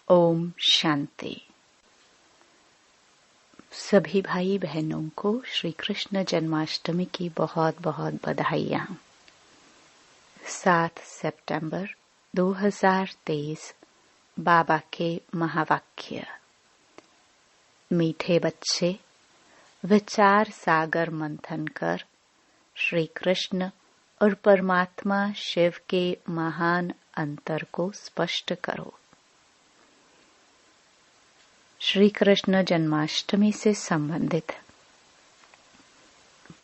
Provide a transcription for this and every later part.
ओम शांति। सभी भाई बहनों को श्री कृष्ण जन्माष्टमी की बहुत बहुत बधाइयाँ। 7 सितंबर 2023 बाबा के महावाक्य। मीठे बच्चे, विचार सागर मंथन कर श्री कृष्ण और परमात्मा शिव के महान अंतर को स्पष्ट करो। श्री कृष्ण जन्माष्टमी से संबंधित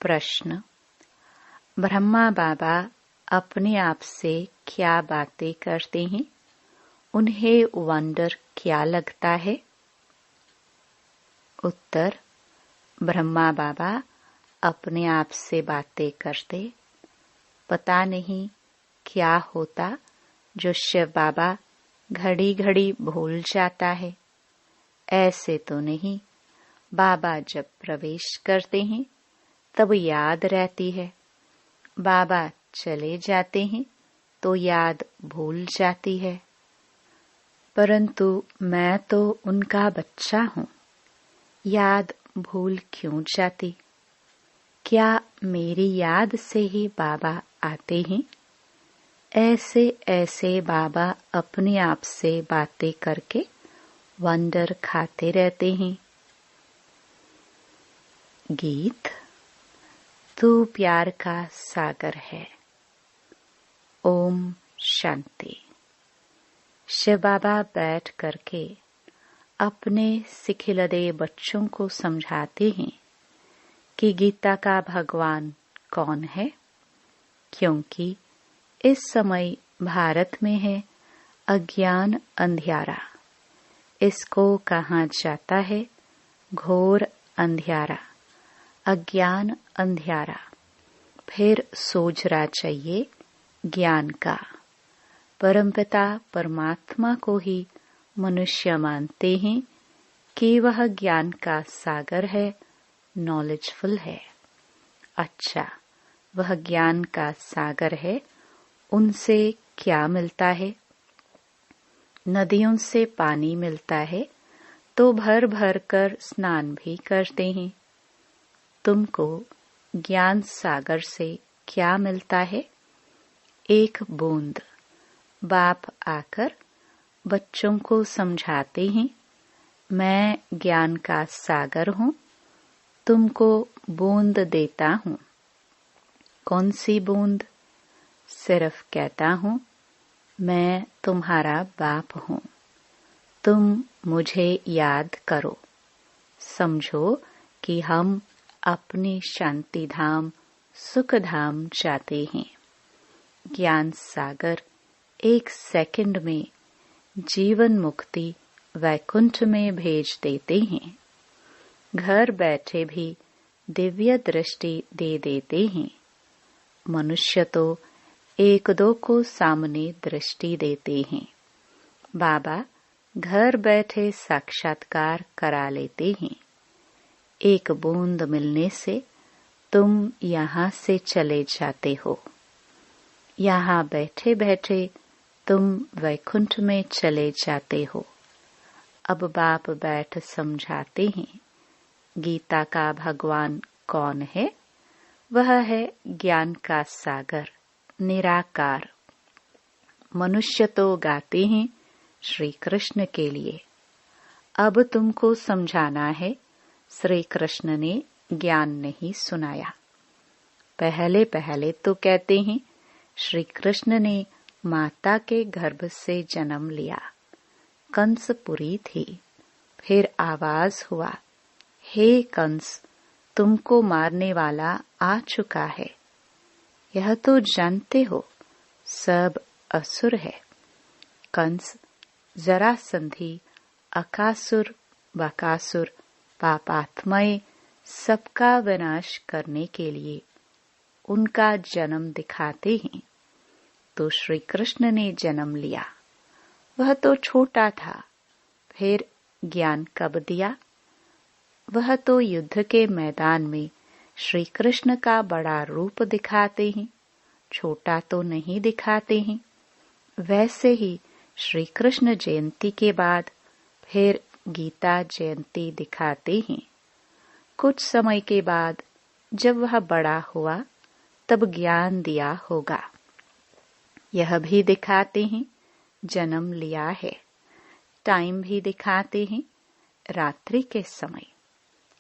प्रश्न। ब्रह्मा बाबा अपने आप से क्या बातें करते हैं? उन्हें वंडर क्या लगता है? उत्तर। ब्रह्मा बाबा अपने आप से बातें करते। पता नहीं क्या होता जो शिव बाबा घड़ी घड़ी भूल जाता है। ऐसे तो नहीं, बाबा जब प्रवेश करते हैं तब याद रहती है। बाबा चले जाते हैं तो याद भूल जाती है। परंतु मैं तो उनका बच्चा हूँ, याद भूल क्यों जाती? क्या मेरी याद से ही बाबा आते हैं? ऐसे ऐसे बाबा अपने आप से बातें करके वंडर खाते रहते हैं। गीत। तू प्यार का सागर है। ओम शांति। शिव बाबा बैठ करके अपने सिखिलदे बच्चों को समझाते हैं कि गीता का भगवान कौन है, क्योंकि इस समय भारत में है अज्ञान अंधियारा। इसको कहा जाता है घोर अंधियारा, अज्ञान अंधियारा। फिर सोचना चाहिए ज्ञान का। परमपिता परमात्मा को ही मनुष्य मानते हैं कि वह ज्ञान का सागर है, नॉलेजफुल है। अच्छा, वह ज्ञान का सागर है, उनसे क्या मिलता है? नदियों से पानी मिलता है तो भर भर कर स्नान भी करते हैं। तुमको ज्ञान सागर से क्या मिलता है? एक बूंद। बाप आकर बच्चों को समझाते हैं, मैं ज्ञान का सागर हूँ, तुमको बूंद देता हूँ। कौन सी बूंद? सिर्फ कहता हूँ, मैं तुम्हारा बाप हूँ, तुम मुझे याद करो। समझो कि हम अपने शांति धाम सुख धाम जाते हैं। ज्ञान सागर 1 सेकंड में जीवन मुक्ति वैकुंठ में भेज देते हैं। घर बैठे भी दिव्य दृष्टि दे देते हैं। मनुष्य तो 1-2 को सामने दृष्टि देते हैं। बाबा घर बैठे साक्षात्कार करा लेते हैं। एक बूंद मिलने से तुम यहाँ से चले जाते हो। यहाँ बैठे बैठे तुम वैकुंठ में चले जाते हो। अब बाप बैठ समझाते हैं, गीता का भगवान कौन है? वह है ज्ञान का सागर, निराकार। मनुष्य तो गाते हैं श्री कृष्ण के लिए। अब तुमको समझाना है, श्री कृष्ण ने ज्ञान नहीं सुनाया। पहले पहले तो कहते हैं श्री कृष्ण ने माता के गर्भ से जन्म लिया। कंसपुरी थी। फिर आवाज हुआ, हे कंस, तुमको मारने वाला आ चुका है। यह तो जानते हो सब असुर है। कंस, जरासंधि, अकासुर, बकासुर, पापात्माएं सबका विनाश करने के लिए उनका जन्म दिखाते हैं। तो श्री कृष्ण ने जन्म लिया। वह तो छोटा था। फिर ज्ञान कब दिया? वह तो युद्ध के मैदान में श्री कृष्ण का बड़ा रूप दिखाते हैं, छोटा तो नहीं दिखाते हैं। वैसे ही श्री कृष्ण जयंती के बाद फिर गीता जयंती दिखाते हैं। कुछ समय के बाद जब वह बड़ा हुआ तब ज्ञान दिया होगा। यह भी दिखाते हैं जन्म लिया है। टाइम भी दिखाते हैं रात्रि के समय।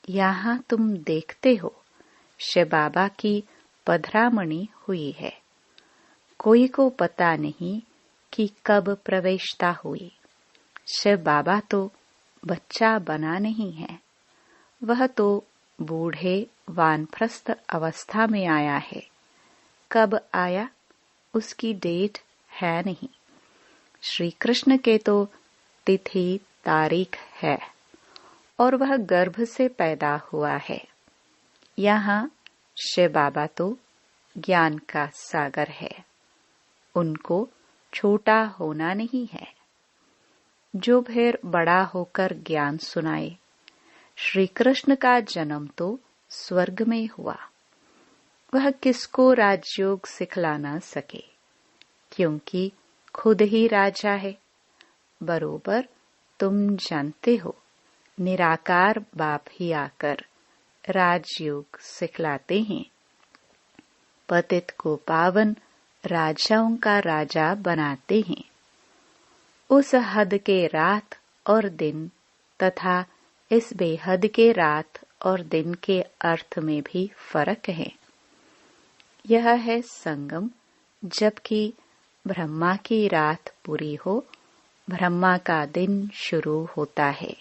यहाँ तुम देखते हो शिव बाबा की पधरामणि हुई है। कोई को पता नहीं कि कब प्रवेशता हुई। शिव बाबा तो बच्चा बना नहीं है, वह तो बूढ़े वानप्रस्थ अवस्था में आया है। कब आया उसकी डेट है नहीं। श्री कृष्ण के तो तिथि तारीख है और वह गर्भ से पैदा हुआ है। यहाँ शिव बाबा तो ज्ञान का सागर है, उनको छोटा होना नहीं है। जो फिर बड़ा होकर ज्ञान सुनाए। श्री कृष्ण का जन्म तो स्वर्ग में हुआ। वह किसको राजयोग सिखला न सके, क्योंकि खुद ही राजा है। बरोबर तुम जानते हो, निराकार बाप ही आकर राजयोग सिखलाते हैं। पतित को पावन राजाओं का राजा बनाते हैं। उस हद के रात और दिन तथा इस बेहद के रात और दिन के अर्थ में भी फर्क है। यह है संगम, जबकि ब्रह्मा की रात पूरी हो, ब्रह्मा का दिन शुरू होता है।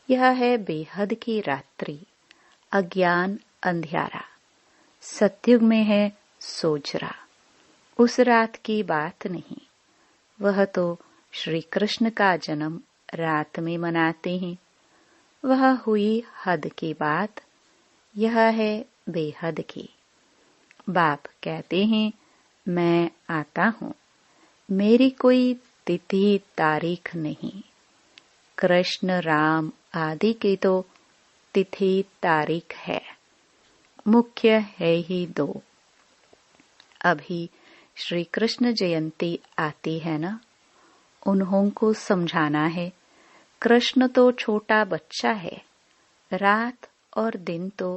यह है बेहद की रात्रि, अज्ञान अंधियारा। सतयुग में है सोजरा। उस रात की बात नहीं। वह तो श्री कृष्ण का जन्म रात में मनाते हैं। वह हुई हद की बात, यह है बेहद की। बाप कहते हैं मैं आता हूँ, मेरी कोई तिथि तारीख नहीं। कृष्ण राम आदि की तो तिथि तारीख है, मुख्य है ही दो। अभी श्री कृष्ण जयंती आती है ना, उन्हों को समझाना है कृष्ण तो छोटा बच्चा है। रात और दिन तो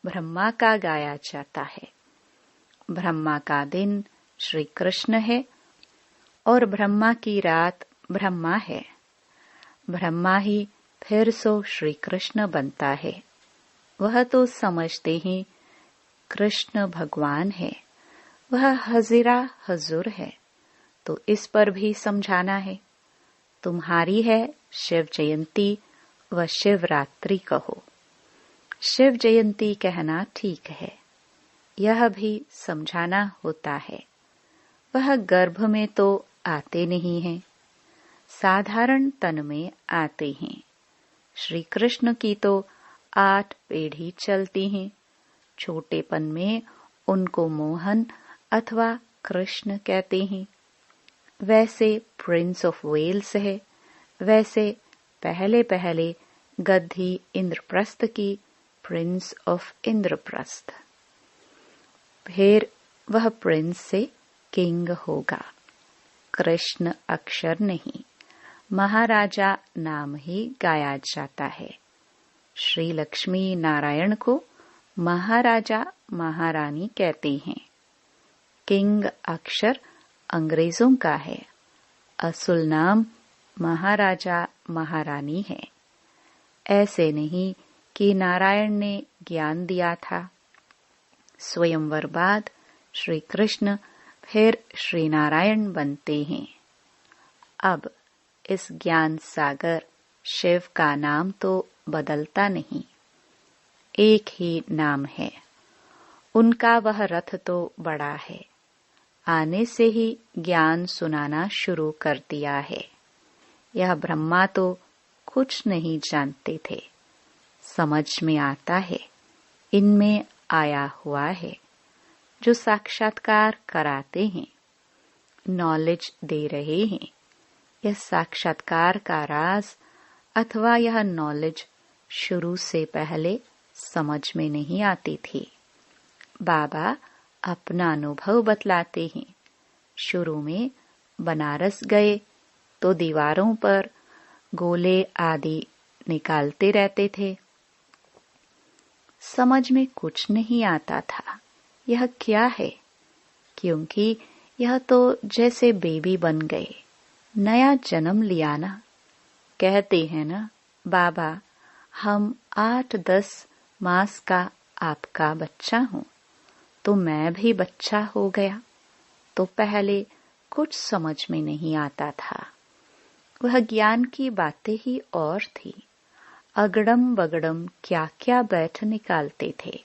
ब्रह्मा का गाया जाता है। ब्रह्मा का दिन श्री कृष्ण है और ब्रह्मा की रात ब्रह्मा है। ब्रह्मा ही फिर सो श्री कृष्ण बनता है। वह तो समझते ही कृष्ण भगवान है, वह हजीरा हजूर है। तो इस पर भी समझाना है। तुम्हारी है शिव जयंती व शिवरात्रि कहो। शिव जयंती कहना ठीक है, यह भी समझाना होता है। वह गर्भ में तो आते नहीं हैं, साधारण तन में आते हैं। श्री कृष्ण की तो 8 पीढ़ी चलती हैं। छोटेपन में उनको मोहन अथवा कृष्ण कहते हैं। वैसे प्रिंस ऑफ वेल्स है, वैसे पहले पहले गद्दी इंद्रप्रस्थ की प्रिंस ऑफ इंद्रप्रस्थ। फिर वह प्रिंस से किंग होगा। कृष्ण अक्षर नहीं, महाराजा नाम ही गाया जाता है। श्री लक्ष्मी नारायण को महाराजा महारानी कहते हैं। किंग अक्षर अंग्रेजों का है, असुल नाम महाराजा महारानी है। ऐसे नहीं कि नारायण ने ज्ञान दिया था। स्वयंवर बाद श्री कृष्ण फिर श्री नारायण बनते हैं। अब इस ज्ञान सागर शिव का नाम तो बदलता नहीं, एक ही नाम है। उनका वह रथ तो बड़ा है, आने से ही ज्ञान सुनाना शुरू कर दिया है। यह ब्रह्मा तो कुछ नहीं जानते थे, समझ में आता है, इनमें आया हुआ है। जो साक्षात्कार कराते हैं, नॉलेज दे रहे हैं। यह साक्षात्कार का राज अथवा यह नॉलेज शुरू से पहले समझ में नहीं आती थी। बाबा अपना अनुभव बतलाते हैं। शुरू में बनारस गए तो दीवारों पर गोले आदि निकालते रहते थे। समझ में कुछ नहीं आता था यह क्या है, क्योंकि यह तो जैसे बेबी बन गए, नया जन्म लिया ना। कहते हैं ना बाबा, हम 8-10 मास का आपका बच्चा हूँ, तो मैं भी बच्चा हो गया। तो पहले कुछ समझ में नहीं आता था, वह ज्ञान की बातें ही और थी। अगड़म बगड़म क्या क्या बैठ निकालते थे।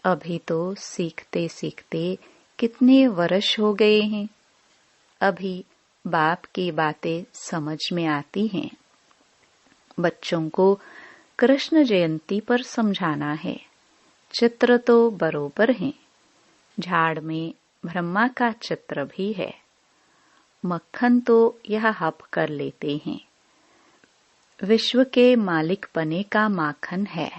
अभी तो सीखते सीखते कितने वर्ष हो गए हैं, अभी बाप की बातें समझ में आती हैं। बच्चों को कृष्ण जयंती पर समझाना है। चित्र तो बरोबर हैं, झाड़ में ब्रह्मा का चित्र भी है। मक्खन तो यह हप कर लेते हैं, विश्व के मालिक बने का माखन है।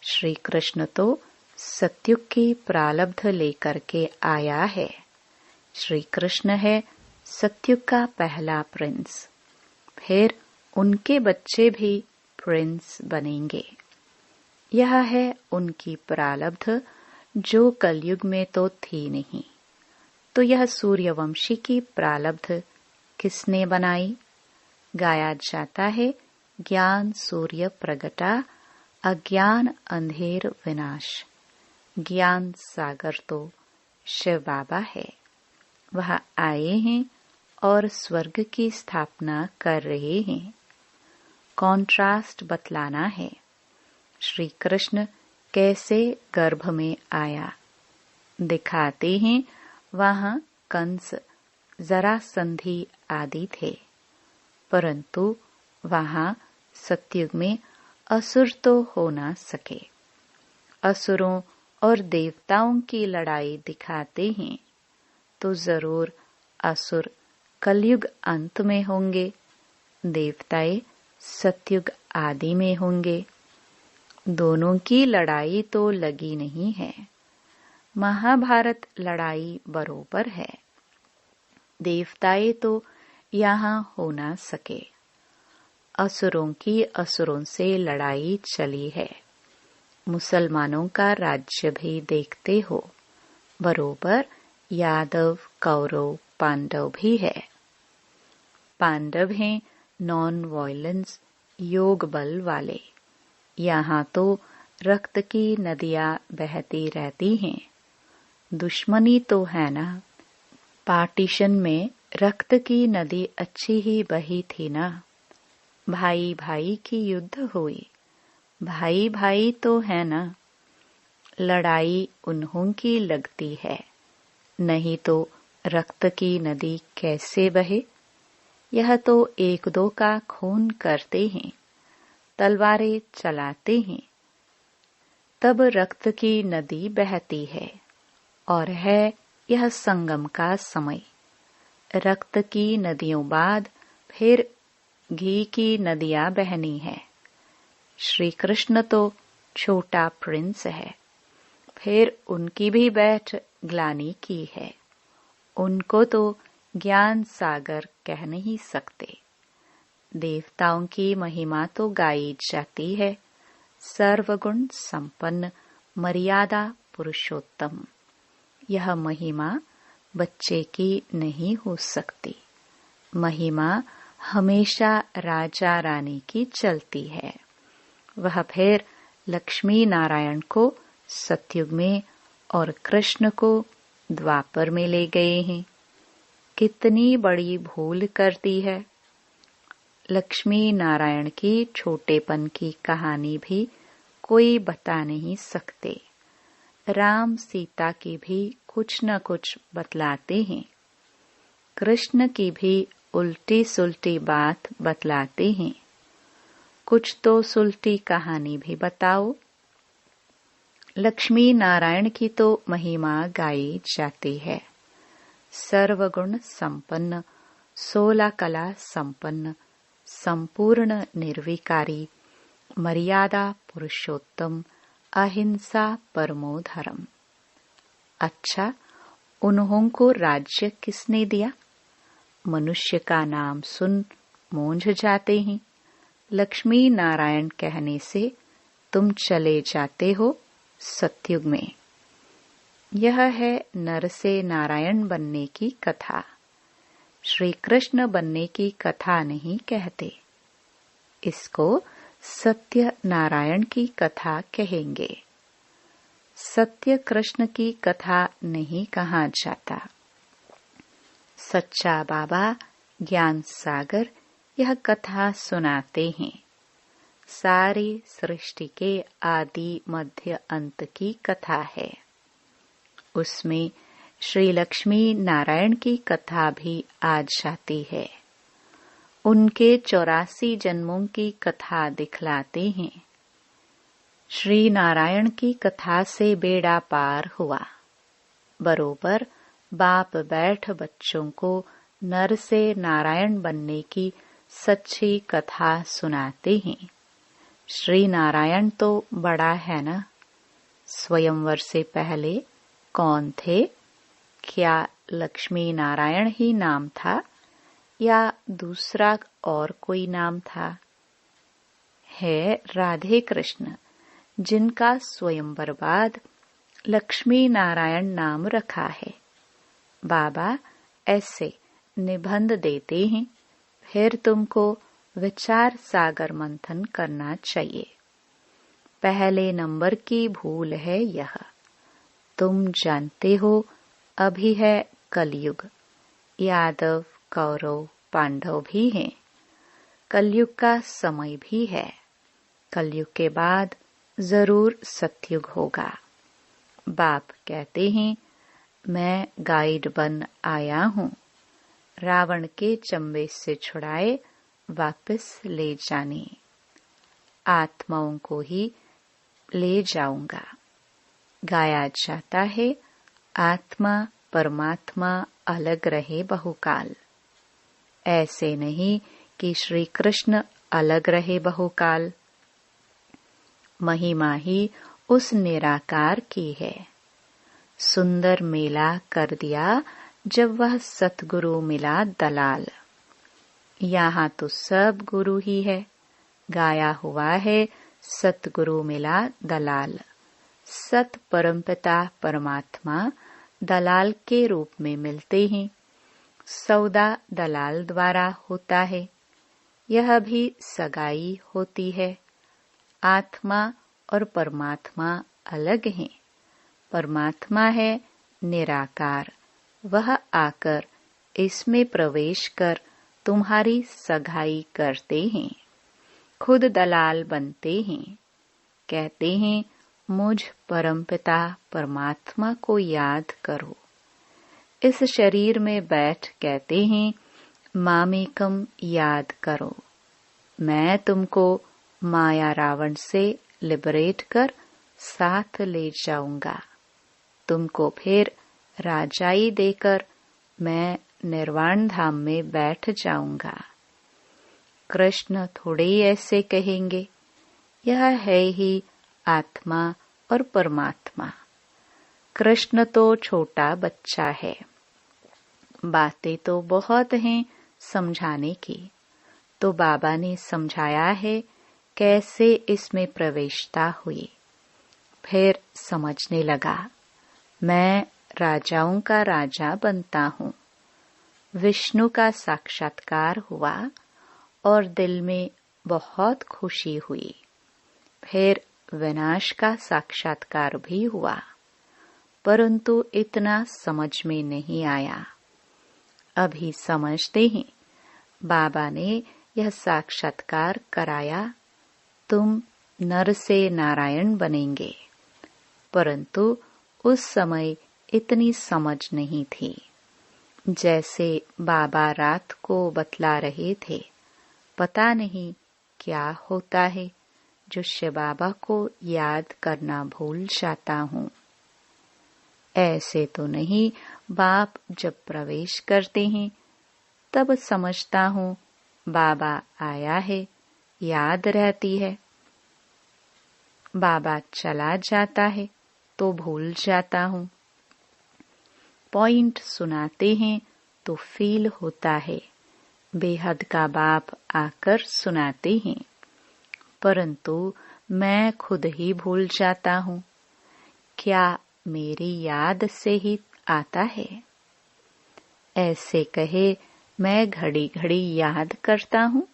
श्री कृष्ण तो सत्युग की प्रारब्ध लेकर के आया है। श्री कृष्ण है सत्युग का पहला प्रिंस, फिर उनके बच्चे भी प्रिंस बनेंगे। यह है उनकी प्रारब्ध, जो कलयुग में तो थी नहीं। तो यह सूर्यवंशी की प्रारब्ध किसने बनाई? गाया जाता है, ज्ञान सूर्य प्रगटा, अज्ञान अंधेर विनाश। ज्ञान सागर तो शिव बाबा है। वह आए हैं और स्वर्ग की स्थापना कर रहे हैं। कॉन्ट्रास्ट बतलाना है। श्री कृष्ण कैसे गर्भ में आया दिखाते हैं। वहां कंस, जरासंधि आदि थे, परंतु वहां सत्युग में असुर तो हो ना सके। असुरों और देवताओं की लड़ाई दिखाते हैं, तो जरूर असुर कलयुग अंत में होंगे, देवताएं सत्युग आदि में होंगे। दोनों की लड़ाई तो लगी नहीं है। महाभारत लड़ाई बरोबर है। देवताएं तो यहाँ हो ना सके। असुरों की असुरों से लड़ाई चली है। मुसलमानों का राज्य भी देखते हो, बरोबर यादव, कौरव, पांडव भी है। पांडव हैं नॉन वायलेंस, योग बल वाले। यहाँ तो रक्त की नदियां बहती रहती हैं। दुश्मनी तो है ना। पार्टीशन में रक्त की नदी अच्छी ही बही थी ना। भाई भाई की युद्ध हुई, भाई भाई तो है ना। लड़ाई उन्हों की लगती है, नहीं तो रक्त की नदी कैसे बहे। यह तो एक दो का खून करते हैं, तलवारें चलाते हैं, तब रक्त की नदी बहती है। और है यह संगम का समय। रक्त की नदियों बाद फिर घी की नदियां बहनी है। श्री कृष्ण तो छोटा प्रिंस है, फिर उनकी भी बैठ ग्लानी की है। उनको तो ज्ञान सागर कह नहीं सकते। देवताओं की महिमा तो गाई जाती है। सर्वगुण संपन्न, मर्यादा पुरुषोत्तम। यह महिमा बच्चे की नहीं हो सकती। महिमा हमेशा राजा रानी की चलती है। वह फिर लक्ष्मी नारायण को सतयुग में और कृष्ण को द्वापर में ले गए हैं। कितनी बड़ी भूल करती है। लक्ष्मी नारायण की छोटेपन की कहानी भी कोई बता नहीं सकते। राम सीता की भी कुछ न कुछ बतलाते हैं। कृष्ण की भी उल्टी सुल्टी बात बतलाते हैं। कुछ तो सुल्टी कहानी भी बताओ। लक्ष्मी नारायण की तो महिमा गाई जाती है। सर्वगुण संपन्न, 16 कला संपन्न, संपूर्ण निर्विकारी, मर्यादा पुरुषोत्तम, अहिंसा परमो धर्म। अच्छा, उन्हों को राज्य किसने दिया? मनुष्य का नाम सुन मूंझ जाते हैं। लक्ष्मी नारायण कहने से तुम चले जाते हो सतयुग में। यह है नर से नारायण बनने की कथा। श्री कृष्ण बनने की कथा नहीं कहते, इसको सत्य नारायण की कथा कहेंगे। सत्य कृष्ण की कथा नहीं कहा जाता। सच्चा बाबा ज्ञान सागर यह कथा सुनाते हैं। सारी सृष्टि के आदि मध्य अंत की कथा है। उसमें श्री लक्ष्मी नारायण की कथा भी आ जाती है। उनके 84 जन्मों की कथा दिखलाते हैं। श्री नारायण की कथा से बेड़ा पार हुआ। बरोबर बाप बैठ बच्चों को नर से नारायण बनने की सच्ची कथा सुनाते हैं। श्री नारायण तो बड़ा है ना। स्वयंवर से पहले कौन थे? क्या लक्ष्मी नारायण ही नाम था या दूसरा और कोई नाम था? है राधे कृष्ण, जिनका स्वयंवर बाद लक्ष्मी नारायण नाम रखा है। बाबा ऐसे निबंध देते हैं, फिर तुमको विचार सागर मंथन करना चाहिए। पहले नंबर की भूल है यह। तुम जानते हो अभी है कलयुग। यादव, कौरव, पांडव भी हैं। कलयुग का समय भी है। कलयुग के बाद जरूर सतयुग होगा। बाप कहते हैं, मैं गाइड बन आया हूँ। रावण के चंबे से छुड़ाए वापस ले जाने। आत्माओं को ही ले जाऊंगा। गाया जाता है, आत्मा परमात्मा अलग रहे बहुकाल। ऐसे नहीं कि श्री कृष्ण अलग रहे बहुकाल। महिमा ही उस निराकार की है। सुंदर मेला कर दिया जब वह सतगुरु मिला दलाल। यहाँ तो सब गुरु ही है। गाया हुआ है, सतगुरु मिला दलाल। सत परमपिता परमात्मा दलाल के रूप में मिलते हैं। सौदा दलाल द्वारा होता है। यह भी सगाई होती है। आत्मा और परमात्मा अलग हैं। परमात्मा है निराकार। वह आकर इसमें प्रवेश कर तुम्हारी सगाई करते हैं। खुद दलाल बनते हैं। कहते हैं, मुझ परमपिता परमात्मा को याद करो। इस शरीर में बैठ कहते हैं, मामेकम याद करो। मैं तुमको माया रावण से लिबरेट कर साथ ले जाऊंगा। तुमको फिर राजाई देकर मैं निर्वाण धाम में बैठ जाऊंगा। कृष्ण थोड़े ही ऐसे कहेंगे। यह है ही आत्मा और परमात्मा। कृष्ण तो छोटा बच्चा है। बातें तो बहुत हैं समझाने की। तो बाबा ने समझाया है कैसे इसमें प्रवेशता हुई। फिर समझने लगा, मैं राजाओं का राजा बनता हूँ। विष्णु का साक्षात्कार हुआ और दिल में बहुत खुशी हुई। फिर विनाश का साक्षात्कार भी हुआ, परंतु इतना समझ में नहीं आया। अभी समझते हैं। बाबा ने यह साक्षात्कार कराया, तुम नर से नारायण बनेंगे। परंतु उस समय इतनी समझ नहीं थी। जैसे बाबा रात को बतला रहे थे, पता नहीं क्या होता है जो शिव बाबा को याद करना भूल जाता हूँ। ऐसे तो नहीं, बाप जब प्रवेश करते हैं तब समझता हूँ बाबा आया है, याद रहती है। बाबा चला जाता है तो भूल जाता हूँ। पॉइंट सुनाते हैं तो फील होता है बेहद का बाप आकर सुनाते हैं, परंतु मैं खुद ही भूल जाता हूँ। क्या मेरी याद से ही आता है? ऐसे कहे मैं घड़ी घड़ी याद करता हूँ।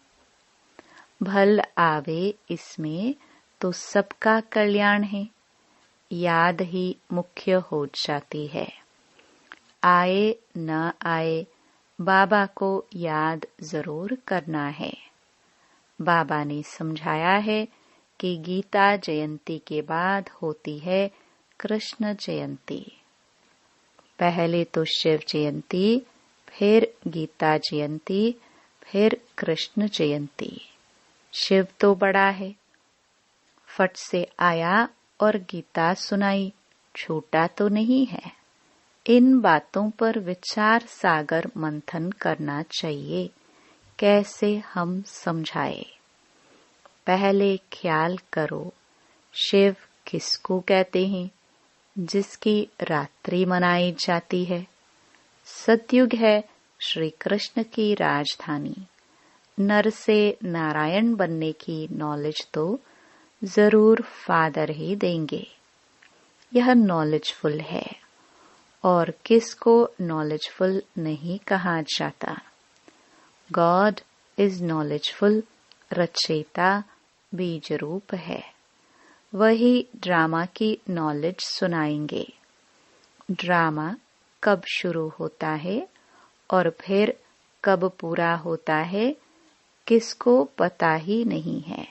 भल आवे इसमें तो सबका कल्याण है, याद ही मुख्य हो जाती है। आए न आए बाबा को याद जरूर करना है। बाबा ने समझाया है कि गीता जयंती के बाद होती है कृष्ण जयंती। पहले तो शिव जयंती, फिर गीता जयंती, फिर कृष्ण जयंती। शिव तो बड़ा है, फट से आया और गीता सुनाई, छोटा तो नहीं है। इन बातों पर विचार सागर मंथन करना चाहिए, कैसे हम समझाए। पहले ख्याल करो, शिव किसको कहते हैं जिसकी रात्रि मनाई जाती है? सतयुग है श्री कृष्ण की राजधानी। नर से नारायण बनने की नॉलेज तो जरूर फादर ही देंगे। यह नॉलेजफुल है, और किसको नॉलेजफुल नहीं कहा जाता। गॉड इज नॉलेजफुल, रचयिता बीज रूप है। वही ड्रामा की नॉलेज सुनाएंगे। ड्रामा कब शुरू होता है और फिर कब पूरा होता है, किसको पता ही नहीं है।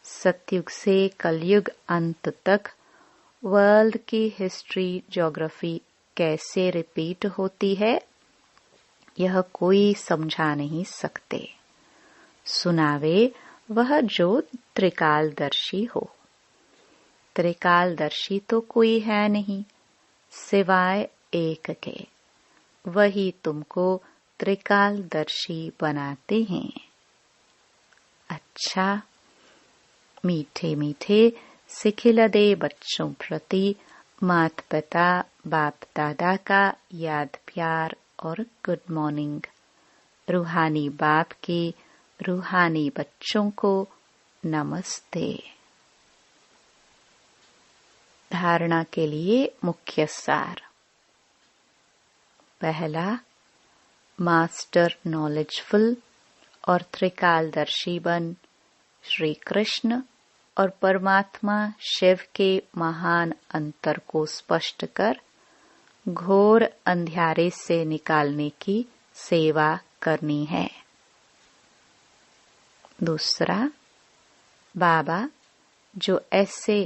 सतयुग से कलयुग अंत तक वर्ल्ड की हिस्ट्री, ज्योग्राफी कैसे रिपीट होती है, यह कोई समझा नहीं सकते। सुनावे वह जो त्रिकालदर्शी हो। त्रिकालदर्शी तो कोई है नहीं सिवाय एक के, वही तुमको त्रिकालदर्शी बनाते हैं। अच्छा, मीठे मीठे सिखिलदे बच्चों प्रति मात पिता बाप दादा का याद प्यार और गुड मॉर्निंग। रूहानी बाप के रूहानी बच्चों को नमस्ते। धारणा के लिए मुख्य सार। पहला, मास्टर नॉलेजफुल और त्रिकालदर्शी बन श्री कृष्ण और परमात्मा शिव के महान अंतर को स्पष्ट कर घोर अंधियारे से निकालने की सेवा करनी है। दूसरा, बाबा जो ऐसे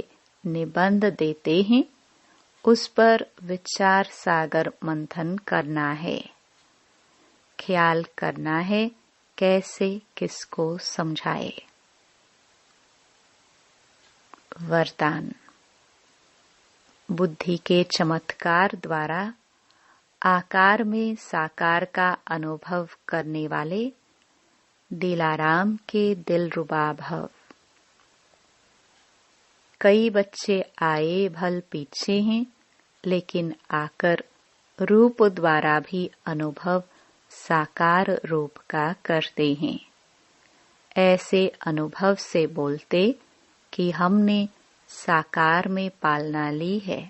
निबंध देते हैं उस पर विचार सागर मंथन करना है। ख्याल करना है कैसे किसको समझाए। वरदान। बुद्धि के चमत्कार द्वारा आकार में साकार का अनुभव करने वाले दिलाराम के दिलरुबा भव। कई बच्चे आए भल पीछे हैं, लेकिन आकर रूप द्वारा भी अनुभव साकार रूप का करते हैं। ऐसे अनुभव से बोलते कि हमने साकार में पालना ली है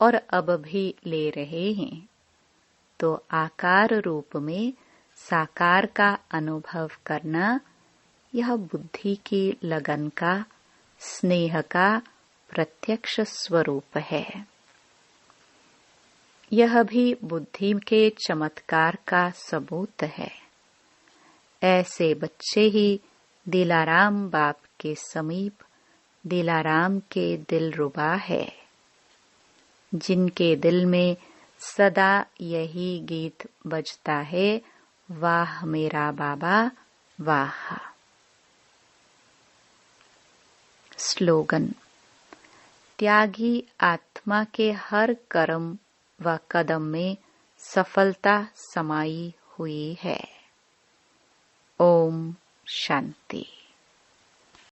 और अब भी ले रहे हैं, तो आकार रूप में साकार का अनुभव करना यह बुद्धि की लगन का, स्नेह का प्रत्यक्ष स्वरूप है। यह भी बुद्धि के चमत्कार का सबूत है। ऐसे बच्चे ही दिलाराम बाप के समीप दिलाराम के दिलरुबा है, जिनके दिल में सदा यही गीत बजता है, वाह मेरा बाबा वाह। स्लोगन। त्यागी आत्मा के हर कर्म व कदम में सफलता समाई हुई है। ओम शांति।